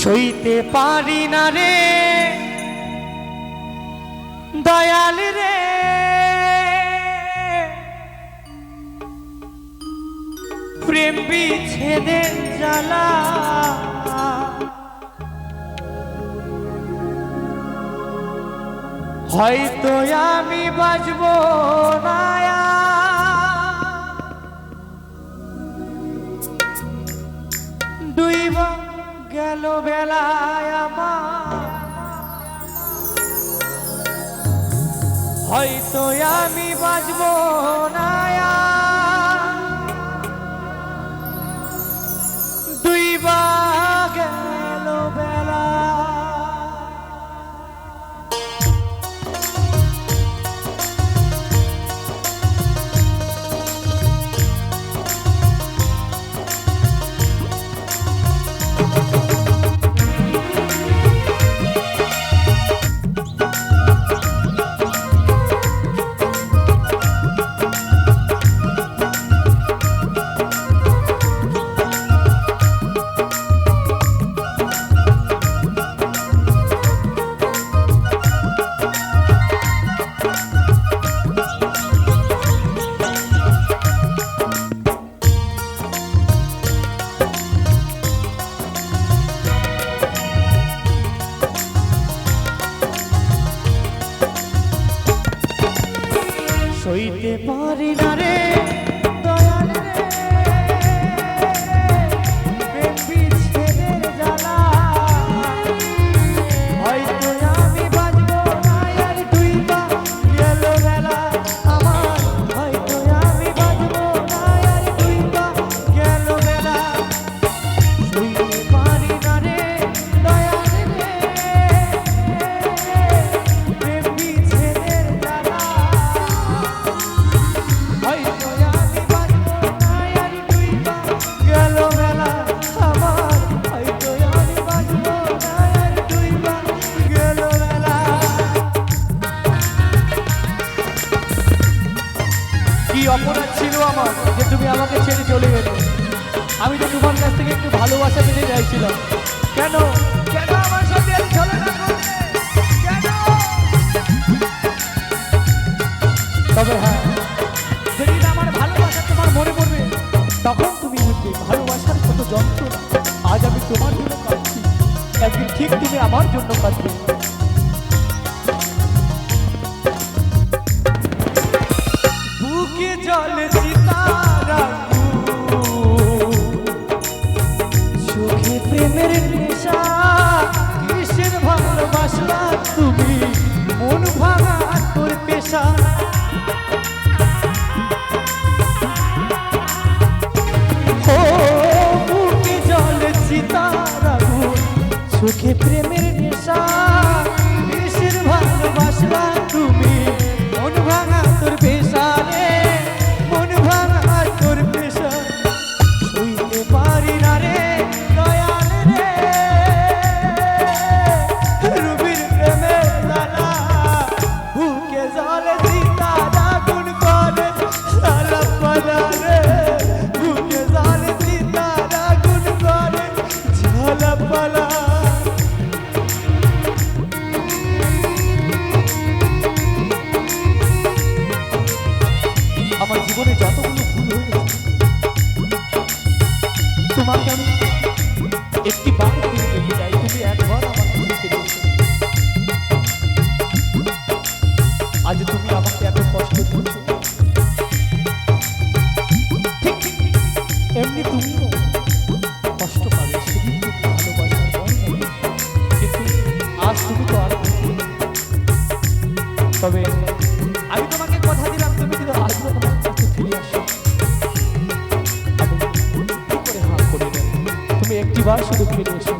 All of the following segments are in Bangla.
সইতে পারি না রে দয়াল রে, প্রেম বিচ্ছেদের জ্বালা। হয়তো আমি বাঁচব না, ডুইবা গেল বেলায় আমার। হয়তো আমি বাঁচব না, ডুইবা গেল বেলা। সইতে পারি না রে দয়াল রে, প্রেম বিচ্ছেদের জ্বালা। হয়তো আমি বাঁচব না, আর ডুইবা গেল বেলা আমার। হয়তো আমি বাঁচব না, আর ডুইবা গেল বেলা। সইতে পারি না রে দয়াল রে, প্রেম বিচ্ছেদের জ্বালা। হয়তো আমি বাঁচব না, আর ডুইবা গেল বেলা আমার। হয়তো আমি বাঁচব না, আর ডুইবা গেল বেলা। কি অপরাধ ছিল আমার যে তুমি আমাকে ছেড়ে চলে গেলে? আমি তো তোমার কাছ থেকে একটু ভালোবাসা পেতে চাইছিলাম। কেন কেন আমার সাথে এই ছলনা করলে? কেন? তবে হ্যাঁ, যেদিন আমার ভালোবাসা তোমার মনে পড়বে, তখন তুমি বুঝবে ভালোবাসার কত যন্ত্রণা। আজ আমি তোমার জন্য কাঁদছি, একদিন ঠিক তুমি আমার জন্য কাঁদবে। বুকে জল চিতারা, চোখে প্রেমের নেশা। কিসের ভালোবাসলা তুমি, মন ভাঙা তোর পেশা। বুকে জল চিতারা, চোখে প্রেমের নেশা। কিসের ভালোবাসলা তুমি, মন ভাঙা তোর পেশা রে, মন ভাঙা তোর পেশা। সইতে পারি না রে দয়াল রে, রুবির প্রেমের জ্বালা। বুকে জলে চিতারা আগুন করে সালা পালা রে, বুকে জলে চিতারা আগুন করে ঝালা পালা। আমার জীবনে যতগুলো ভুল হয়েছে, তোমাকে আমি একটি বার ফিরে পেতে চাই। তুমি একবার আমার ভুল ফিরেছো। আজ তুমি আমাকে এত কষ্ট দিয়েছো, ঠিক এমনি তুমিও কষ্ট পাবে। সেদিন তুমি ভালোবাসার পর হবে, কিন্তু আজ তুমি তো আর ভুলবে না। তবে আমি তোমাকে কথা দিলাম, তুমি যদি আজও তোমার কাছে ফিরে আসো, আমি কি করে হাত করে দেব? তুমি একটিবার শুধু ফিরে এসো।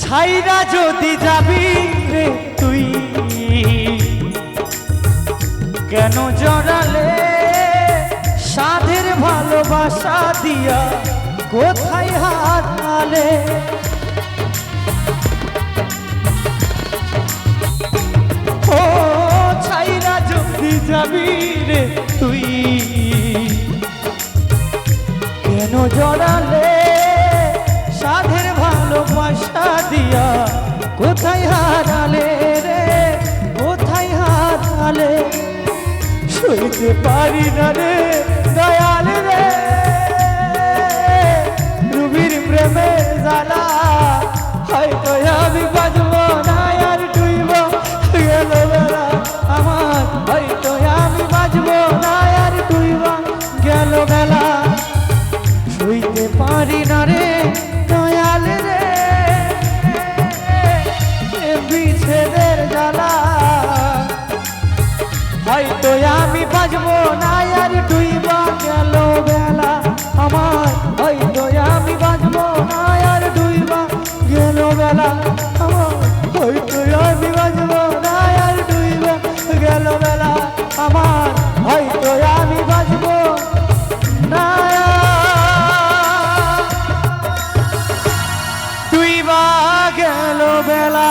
ছাইরা যদি যাবি রে তুই, কেন জড়ালে সাধের ভালোবাসা দিয়া কোথায় হাত নালে। ও হারালে রে, কোথায় হারালে? সইতে পারি না রে দয়াল রে, রুবির প্রেমের জ্বালা, হয়তো আমি বাঁচব না আর ডুইব গেল বেলা আমার, হয়তো আমি বাঁচব না আর ডুইব গেল বেলা। সইতে পারি না রে দয়াল রে, বিচ্ছেদের জ্বালা, হয়তো আমি বাঁচব না আর ডুইব গেল বেলা আমার, হয়তো আমি বাঁচব না আর ডুইব গেল বেলা আমার, হয়তো আমি বাঁচব না আর ডুইব গেল বেলা আমার, হয়তো আমি বাঁচব না ডুইবা গেল বেলা।